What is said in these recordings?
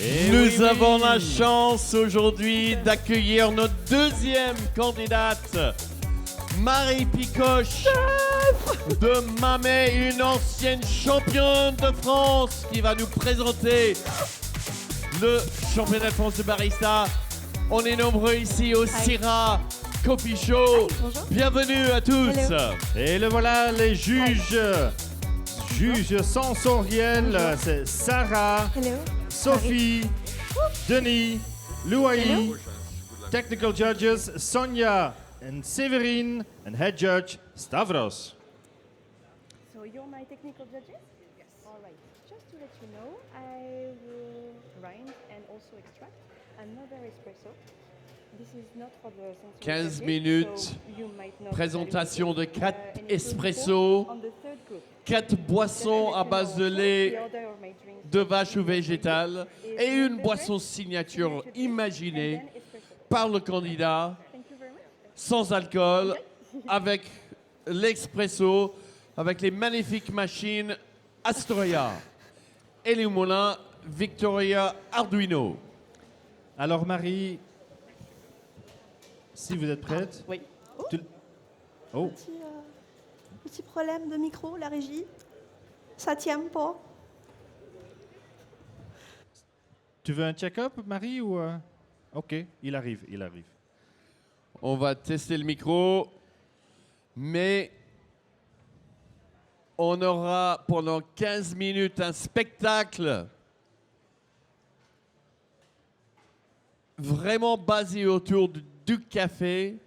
Nous avons la chance aujourd'hui d'accueillir notre deuxième candidate, Marie Picoche de Mamet, une ancienne championne de France qui va nous présenter le championnat de France de Barista. On est nombreux ici au SIRHA Coffee Show. Bienvenue à tous. Hello. Et le voilà, les juges. Juges sensoriels, c'est Sarah, Hello. Sophie, Demi, Louaï. Technical judges, Sonia and Severine. And head judge, Stavros. So you're my technical judges? Yes. All right. Just to let you know, I will grind and also extract another espresso. This is not for the sensory 15 judges, minutes, so you might not présentation de participate, 4 and it will espressos, go on the third group. 4 boissons à base de lait, The order of my drinks de vache ou végétale is et une milk boisson beverage, signature signature drink, imaginée and then espresso. par le candidat, Thank you very much. sans alcool, avec l'expresso, avec les magnifiques machines Astoria et les moulins Victoria Arduino. Alors Marie, si vous êtes prête. Oui. Oh, Petit problème de micro, la régie. Ça tient pas. tu veux un check-up Marie ou Ok, il arrive. On va tester le micro, mais on aura pendant 15 minutes un spectacle vraiment basé autour du café,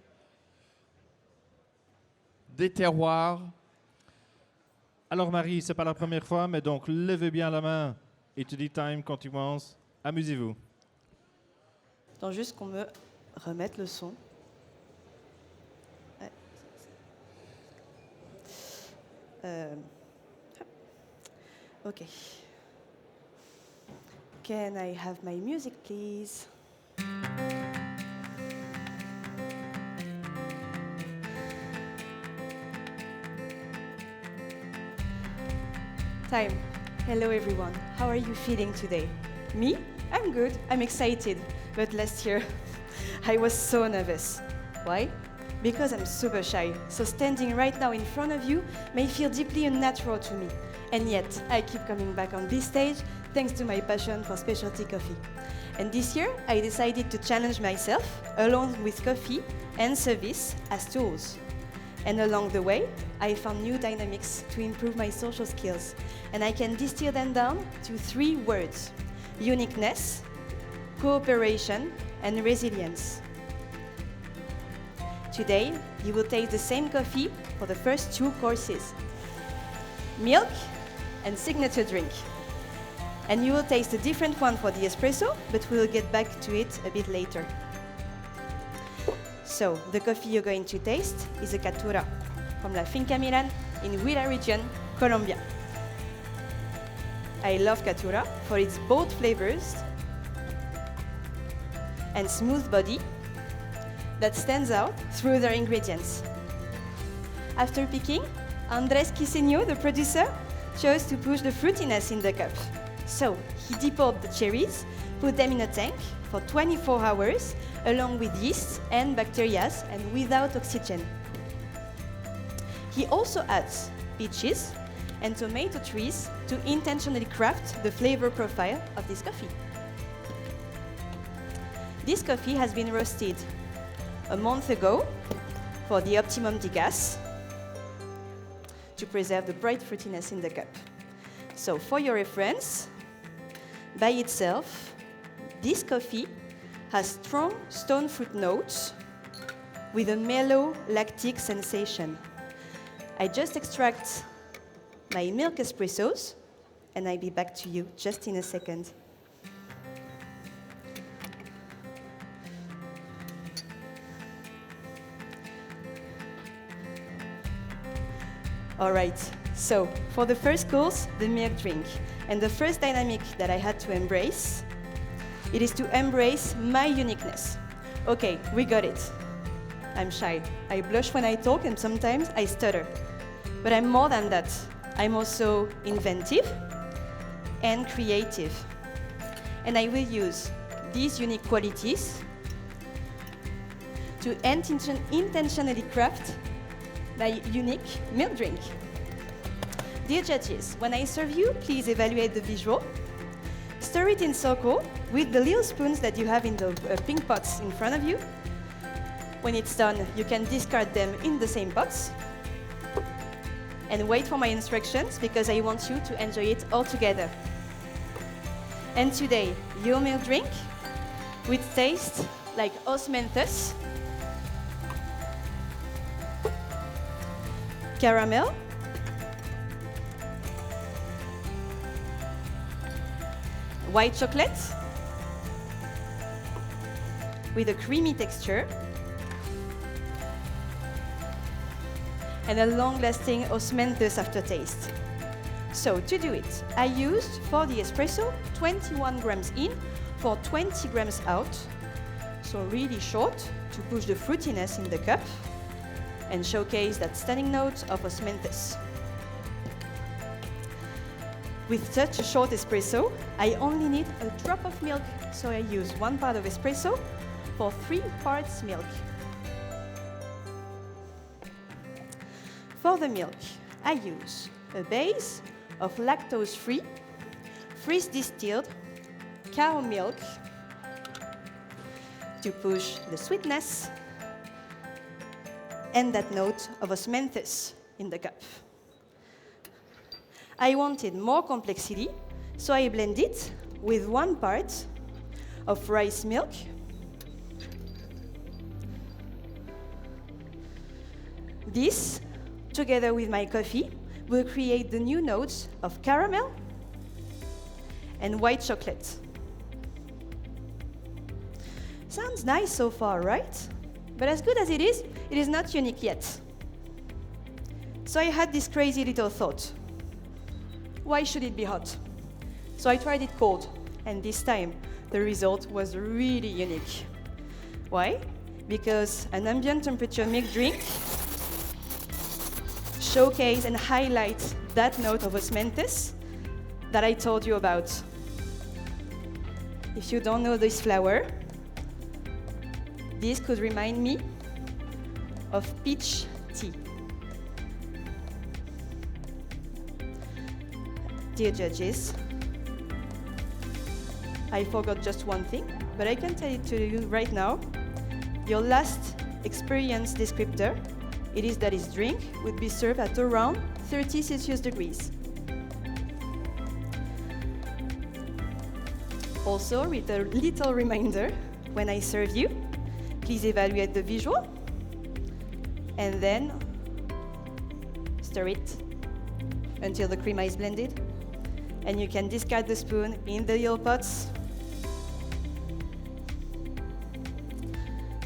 des terroirs. Alors Marie, c'est pas la première fois, mais donc levez bien la main et tu dis time quand tu commences. Amusez-vous. Attends juste qu'on me remette le son. Ouais. Ok. Can I have my music, please? Time. Hello everyone. How are you feeling today? Me? I'm good. I'm excited. But last year, I was so nervous. Why? Because I'm super shy. So standing right now in front of you may feel deeply unnatural to me. And yet, I keep coming back on this stage thanks to my passion for specialty coffee. And this year, I decided to challenge myself along with coffee and service as tools. And along the way, I found new dynamics to improve my social skills. And I can distill them down to 3 words: uniqueness, cooperation, and resilience. Today, you will taste the same coffee for the first 2 courses: milk and signature drink. And you will taste a different one for the espresso, but we'll get back to it a bit later. So, the coffee you're going to taste is a Caturra from La Finca Milan in Huila region, Colombia. I love Caturra for its bold flavors and smooth body that stands out through their ingredients. After picking, Andrés Quiseño, the producer, chose to push the fruitiness in the cup. So, he depulped the cherries, put them in a tank for 24 hours, along with yeast and bacteria, and without oxygen. He also adds peaches and tomato trees to intentionally craft the flavor profile of this coffee. This coffee has been roasted a month ago for the optimum degas to preserve the bright fruitiness in the cup. So for your reference, by itself, this coffee has strong stone fruit notes with a mellow lactic sensation. I just extract my milk espressos and I'll be back to you just in a second. All right, so for the first course, the milk drink, and the first dynamic that I had to embrace, it is to embrace my uniqueness. Okay, we got it. I'm shy. I blush when I talk and sometimes I stutter. But I'm more than that. I'm also inventive and creative. And I will use these unique qualities to intentionally craft my unique milk drink. Dear judges, when I serve you, please evaluate the visual. Stir it in circle with the little spoons that you have in the pink pots in front of you. When it's done, you can discard them in the same pots. And wait for my instructions because I want you to enjoy it all together. And today, your milk drink with taste like osmanthus, caramel, white chocolate with a creamy texture, and a long-lasting osmanthus aftertaste. So to do it, I used for the espresso 21 grams in for 20 grams out, so really short to push the fruitiness in the cup and showcase that stunning note of osmanthus. With such a short espresso, I only need a drop of milk, so I use 1 part of espresso for 3 parts milk. For the milk, I use a base of lactose-free, freeze-distilled cow milk to push the sweetness and that note of osmanthus in the cup. I wanted more complexity, so I blend it with 1 part of rice milk, this, together with my coffee, will create the new notes of caramel and white chocolate. Sounds nice so far, right? But as good as it is not unique yet. So I had this crazy little thought. Why should it be hot? So I tried it cold, and this time the result was really unique. Why? Because an ambient temperature milk drink showcase and highlight that note of osmanthus that I told you about. If you don't know this flower, this could remind me of peach tea. Dear judges, I forgot just one thing, but I can tell it to you right now. Your last experience descriptor, it is that this drink would be served at around 30 Celsius degrees. Also, with a little reminder, when I serve you, please evaluate the visual and then stir it until the crema is blended. And you can discard the spoon in the little pots.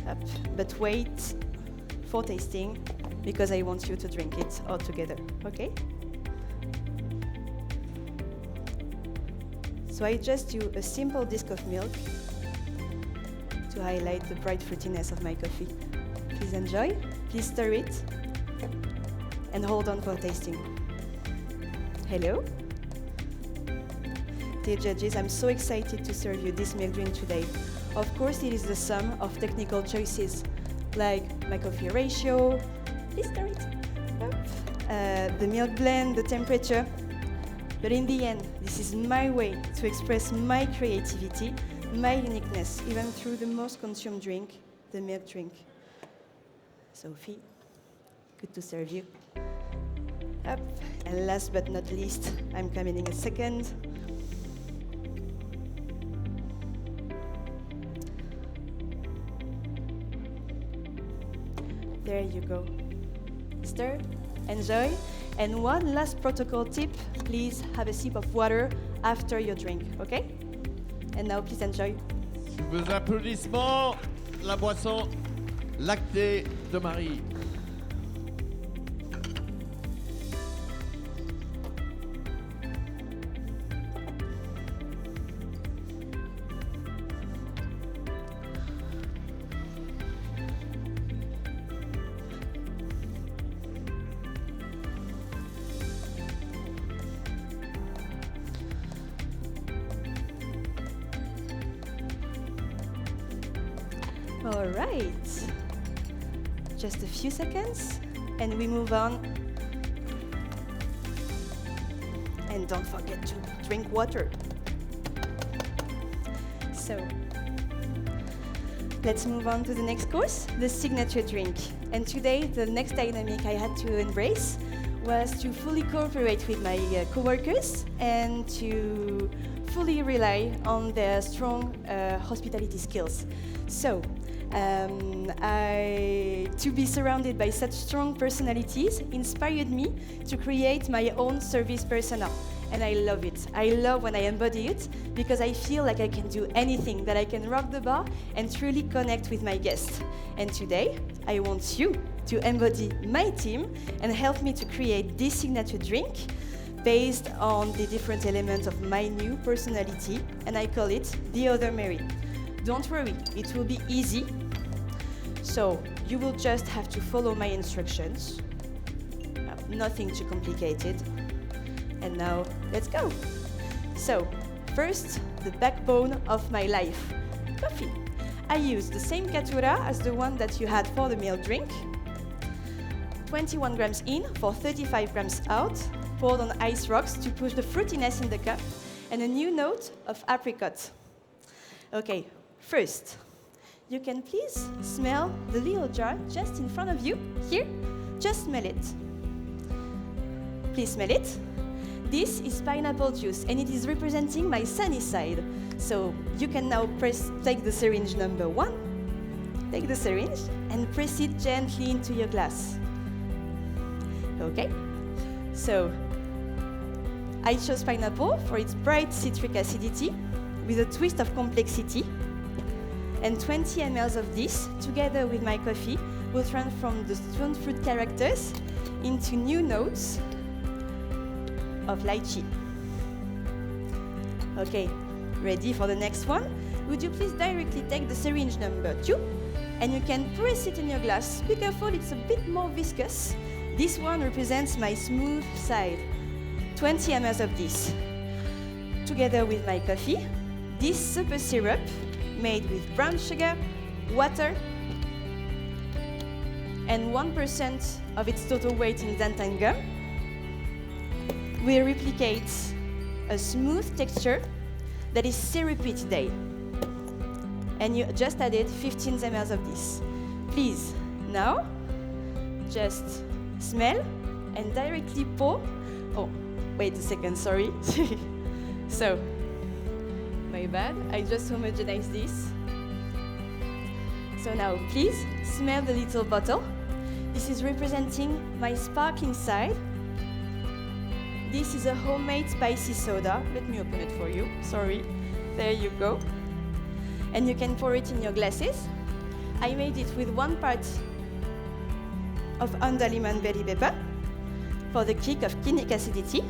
Up. But wait for tasting because I want you to drink it all together, okay? So I just do a simple disc of milk to highlight the bright fruitiness of my coffee. Please enjoy, please stir it, and hold on for tasting. Hello? Dear judges, I'm so excited to serve you this milk drink today. Of course, it is the sum of technical choices, like my coffee ratio, please stir it, the milk blend, the temperature. But in the end, this is my way to express my creativity, my uniqueness, even through the most consumed drink, the milk drink. Sophie, good to serve you. Up. And last but not least, I'm coming in a second. There you go. Stir, enjoy. And one last protocol tip, please have a sip of water after your drink, okay? And now please enjoy. Sous vos applaudissements, la boisson lactée de Marie. All right. Just a few seconds, and we move on. And don't forget to drink water. So, let's move on to the next course, the signature drink. And today, the next dynamic I had to embrace was to fully cooperate with my coworkers and to fully rely on their strong hospitality skills. So, to be surrounded by such strong personalities inspired me to create my own service persona. And I love it. I love when I embody it because I feel like I can do anything, that I can rock the bar and truly connect with my guests. And today, I want you to embody my team and help me to create this signature drink based on the different elements of my new personality, and I call it The Other Mary. Don't worry, it will be easy. So you will just have to follow my instructions. Nothing too complicated. And now, let's go. So, first, the backbone of my life, coffee. I use the same catura as the one that you had for the meal drink. 21 grams in for 35 grams out, poured on ice rocks to push the fruitiness in the cup, and a new note of apricot. Okay, first, you can please smell the little jar just in front of you. Here, just smell it. Please smell it. This is pineapple juice, and it is representing my sunny side. So you can now take the syringe number 1, take the syringe, and press it gently into your glass. Okay, so I chose pineapple for its bright citric acidity with a twist of complexity, and 20 ml of this, together with my coffee, will transform the stone fruit characters into new notes of lychee. Okay, ready for the next one? Would you please directly take the syringe number 2, and you can press it in your glass. Be careful, it's a bit more viscous. This one represents my smooth side. 20 ml of this. Together with my coffee, this super syrup made with brown sugar, water, and 1% of its total weight in xanthan gum will replicate a smooth texture that is syrupy today. And you just added 15 ml of this. Please, now, just smell and directly pour. Oh, wait a second, sorry. So, my bad, I just homogenized this. So now, please, smell the little bottle. This is representing my sparkling side. This is a homemade spicy soda. Let me open it for you. Sorry. There you go. And you can pour it in your glasses. I made it with 1 part of Andaliman berry pepper for the kick of kinic acidity,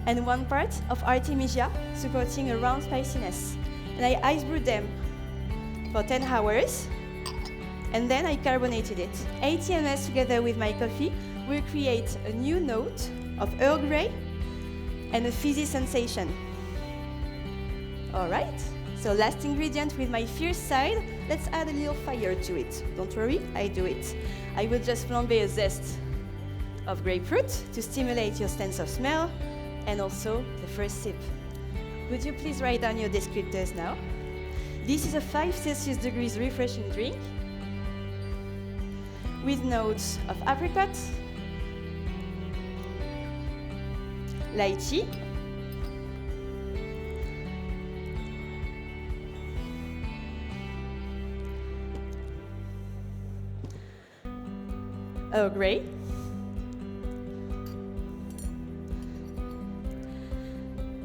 and 1 part of Artemisia supporting a round spiciness. And I ice brewed them for 10 hours, and then I carbonated it. 80 ml together with my coffee will create a new note of Earl Grey and a fizzy sensation. All right, so last ingredient with my fierce side, let's add a little fire to it. Don't worry, I do it. I will just flambe a zest of grapefruit to stimulate your sense of smell and also the first sip. Would you please write down your descriptors now? This is a 5 Celsius degrees refreshing drink with notes of apricot, lychee, Earl Grey,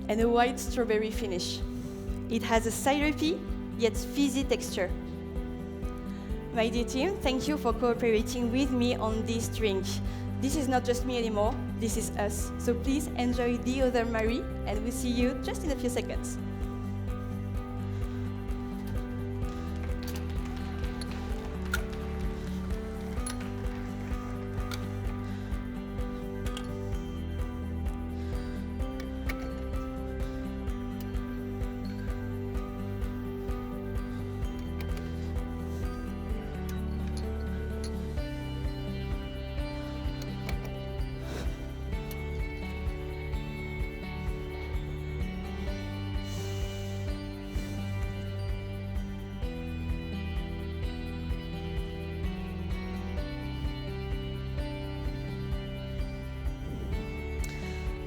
and a white strawberry finish. It has a syrupy yet fizzy texture. My dear team, thank you for cooperating with me on this drink. This is not just me anymore, this is us. So please enjoy The Other Mary, and we'll see you just in a few seconds.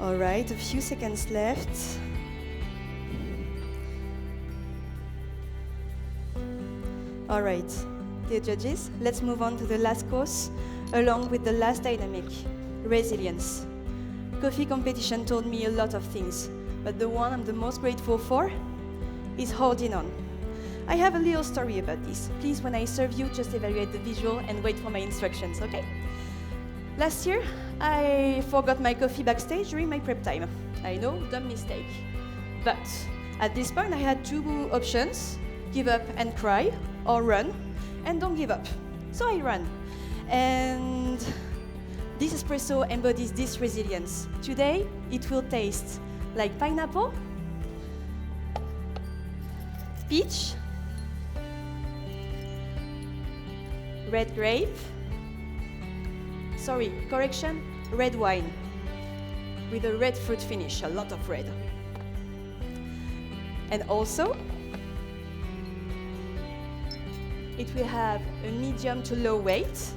All right, a few seconds left. All right, dear judges, let's move on to the last course, along with the last dynamic, resilience. Coffee competition told me a lot of things, but the one I'm the most grateful for is holding on. I have a little story about this. Please, when I serve you, just evaluate the visual and wait for my instructions, okay? Last year, I forgot my coffee backstage during my prep time. I know, dumb mistake. But at this point, I had two options, give up and cry, or run, and don't give up. So I ran. And this espresso embodies this resilience. Today, it will taste like pineapple, peach, red grape, red wine, with a red fruit finish, a lot of red. And also, it will have a medium to low weight,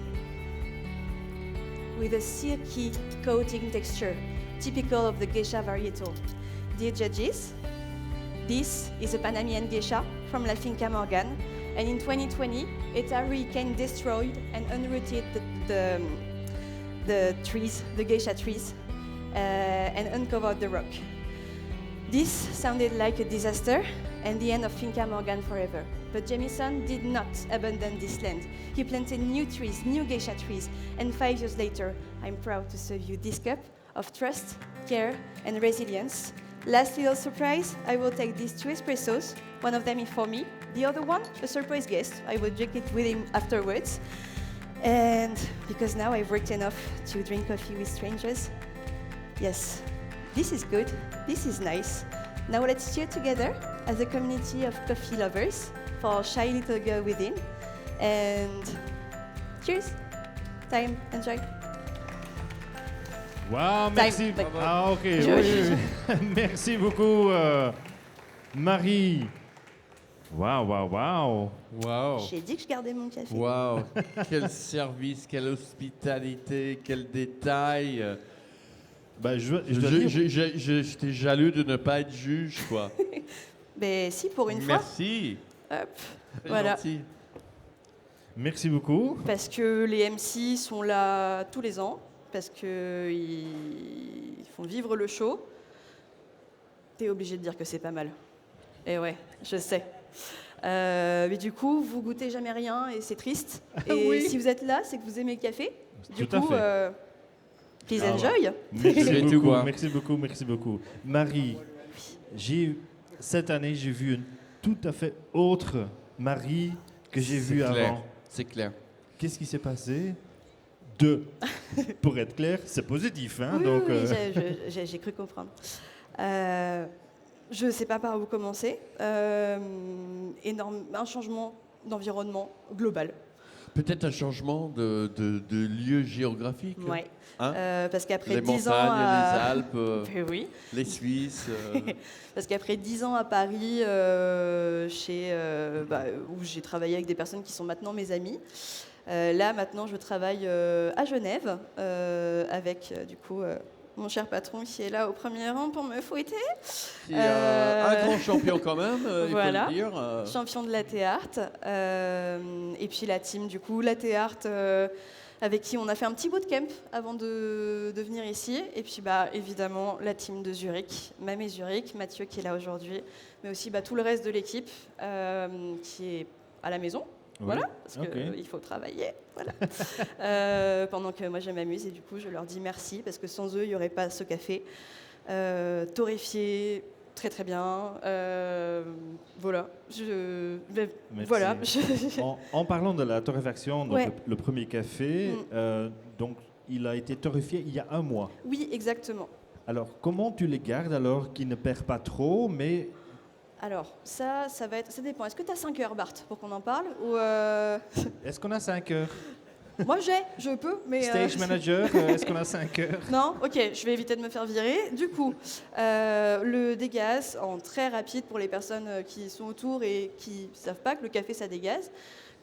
with a silky coating texture, typical of the geisha varietal. Dear judges, this is a Panamanian geisha from La Finca Morgan, and in 2020, a hurricane destroyed and unrooted the trees, the geisha trees, and uncovered the rock. This sounded like a disaster and the end of Finca Morgan forever. But Jamison did not abandon this land. He planted new trees, new geisha trees, and 5 years later, I'm proud to serve you this cup of trust, care, and resilience. Last little surprise, I will take these 2 espressos. One of them is for me, the other one, a surprise guest. I will drink it with him afterwards. And because now I've worked enough to drink coffee with strangers, yes, this is good, this is nice. Now let's cheer together as a community of coffee lovers for our shy little girl within. And cheers. Time, enjoy. Wow, merci. Time. Ah, ok. Oui, oui. Merci beaucoup, Marie. Waouh, waouh, waouh. Waouh. J'ai dit que je gardais mon café. Waouh. Quel service, quelle hospitalité, quel détail. Ben, je dois dire... J'étais jaloux de ne pas être juge, quoi. Ben si, pour une fois. Merci. Hop, Très voilà. gentil. Merci beaucoup. Parce que les MC sont là tous les ans, parce qu'ils font vivre le show. T'es obligé de dire que c'est pas mal. Et ouais, je sais. Mais du coup, vous goûtez jamais rien et c'est triste. Et Oui. si vous êtes là, c'est que vous aimez le café. Du Tout à coup, fait. please Ah enjoy. Merci Tout beaucoup, quoi. merci beaucoup, merci beaucoup. Marie, cette année, j'ai vu une tout à fait autre Marie que j'ai vue avant. C'est clair. Qu'est-ce qui s'est passé? Pour être clair, c'est positif. Hein, Oui, donc, oui, j'ai cru comprendre. Je ne sais pas par où commencer. Un changement d'environnement global. Peut-être un changement de lieu géographique. Ouais. Hein, parce qu'après les 10 ans montagnes, à... les Alpes, oui. les Suisses. Parce qu'après 10 ans à Paris, où j'ai travaillé avec des personnes qui sont maintenant mes amis, là maintenant je travaille à Genève avec du coup mon cher patron qui est là au premier rang pour me fouetter. C'est un grand champion quand même, voilà. il faut le dire. Champion de latte art. Et puis la team du coup, latte art avec qui on a fait un petit bootcamp avant de venir ici. Et puis évidemment la team de Zurich, Mamé Zurich, Mathieu qui est là aujourd'hui, mais aussi tout le reste de l'équipe qui est à la maison. Oui. Voilà, parce qu'il faut travailler. Voilà. Pendant que moi je m'amuse et du coup je leur dis merci parce que sans eux il n'y aurait pas ce café torréfié très très bien. Voilà. Voilà. En parlant de la torréfaction, donc Ouais. le premier café, donc il a été torréfié il y a 1 mois. Oui, exactement. Alors comment tu les gardes alors qu'ils ne perdent pas trop, mais Alors, ça dépend. Est-ce que tu as 5 heures, Bart, pour qu'on en parle ou est-ce qu'on a 5 heures? Moi, je peux, mais... Stage manager, est-ce qu'on a 5 heures? Non? Ok, je vais éviter de me faire virer. Du coup, le dégaz, en très rapide pour les personnes qui sont autour et qui ne savent pas que le café, ça dégaze.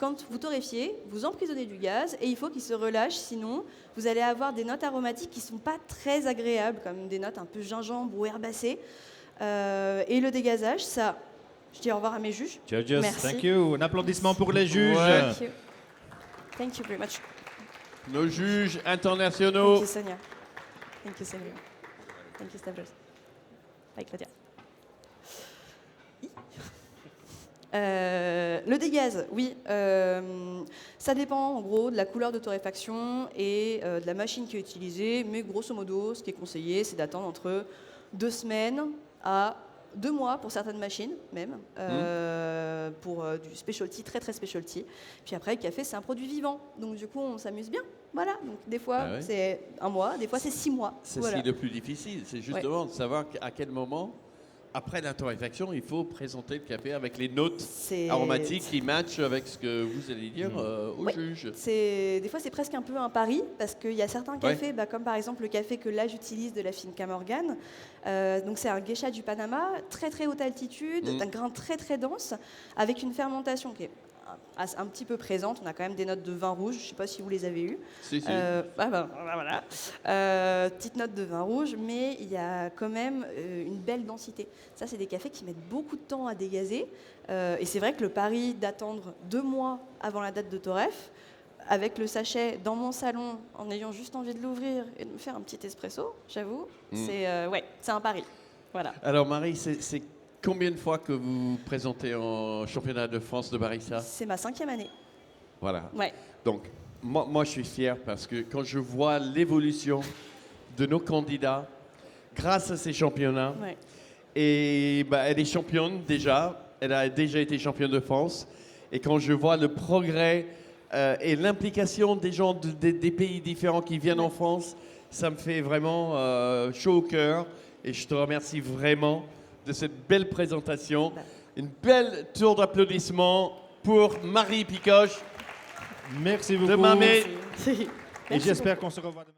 quand vous torréfiez, vous emprisonnez du gaz et il faut qu'il se relâche, sinon vous allez avoir des notes aromatiques qui ne sont pas très agréables, comme des notes un peu gingembre ou herbacées. Et le dégazage, ça, je dis au revoir à mes juges. Judges, Merci. thank you. Un applaudissement pour les juges. Ouais. Thank you. Thank you very much. Nos juges internationaux. Thank you, Sonia. Thank you, Sonia. Thank you, Stavros. Bye, Claudia. Le dégaz, oui, ça dépend en gros de la couleur de torréfaction et de la machine qui est utilisée, mais grosso modo, ce qui est conseillé, c'est d'attendre entre 2 semaines à 2 mois pour certaines machines même, pour du specialty, très très specialty. Puis après, le café, c'est un produit vivant, donc du coup, on s'amuse bien. Voilà, donc des fois, Ah ouais. c'est 1 mois, des fois, c'est 6 mois. C'est Voilà. ce qui est le plus difficile, c'est justement de savoir à quel moment, après la torréfaction, il faut présenter le café avec les notes C'est- aromatiques qui matchent avec ce que vous allez dire au Ouais. juge. Des fois, c'est presque un peu un pari, parce qu'il y a certains cafés, comme par exemple le café que là j'utilise de la Finca Morgan. Donc c'est un geisha du Panama, très très haute altitude, d'un grain très très dense, avec une fermentation qui est un petit peu présente. On a quand même des notes de vin rouge, je ne sais pas si vous les avez eues. Si, si. Voilà. Petite note de vin rouge, mais il y a quand même une belle densité. Ça, c'est des cafés qui mettent beaucoup de temps à dégazer. Et c'est vrai que le pari d'attendre 2 mois avant la date de torréf, avec le sachet dans mon salon, en ayant juste envie de l'ouvrir et de me faire un petit espresso, j'avoue, c'est un pari. Voilà. Alors Marie, c'est combien de fois que vous présentez en championnat de France de Barista? C'est ma 5e année. Voilà. Ouais. Donc, moi, je suis fier parce que quand je vois l'évolution de nos candidats grâce à ces championnats, Ouais. et elle est championne déjà, elle a déjà été championne de France, et quand je vois le progrès et l'implication des gens des pays différents qui viennent en France, ça me fait vraiment chaud au cœur, et je te remercie vraiment de cette belle présentation. Une belle tour d'applaudissements pour Marie Picoche Merci beaucoup. de Mamé. Et j'espère qu'on se revoit demain.